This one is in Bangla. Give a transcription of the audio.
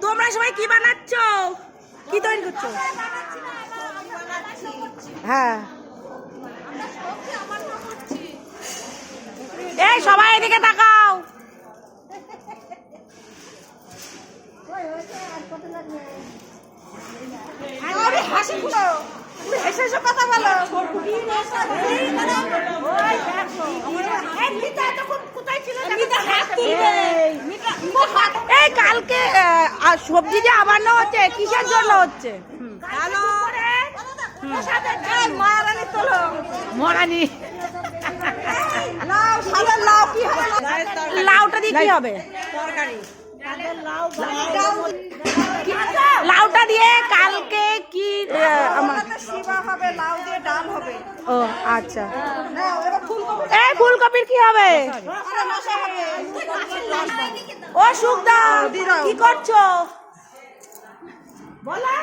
তোমরা সবাই কি বানাচ্ছ? কি তৈরি করছো? হ্যাঁ, এই সবাই এদিকে তাকাও। হাসি খুলো, হেসে হেসে কথা বলো। এই কালকে সবজি যে আবার হচ্ছে, কিসের জন্য হচ্ছে? মহারানী লাউটা দিয়ে কি হবে? লাউটা দিয়ে কালকে কি হবে? লাউ দিয়ে ডাল হবে। ও আচ্ছা, এই ফুলকপির কি হবে? ও সুখদা কি করছো? বলা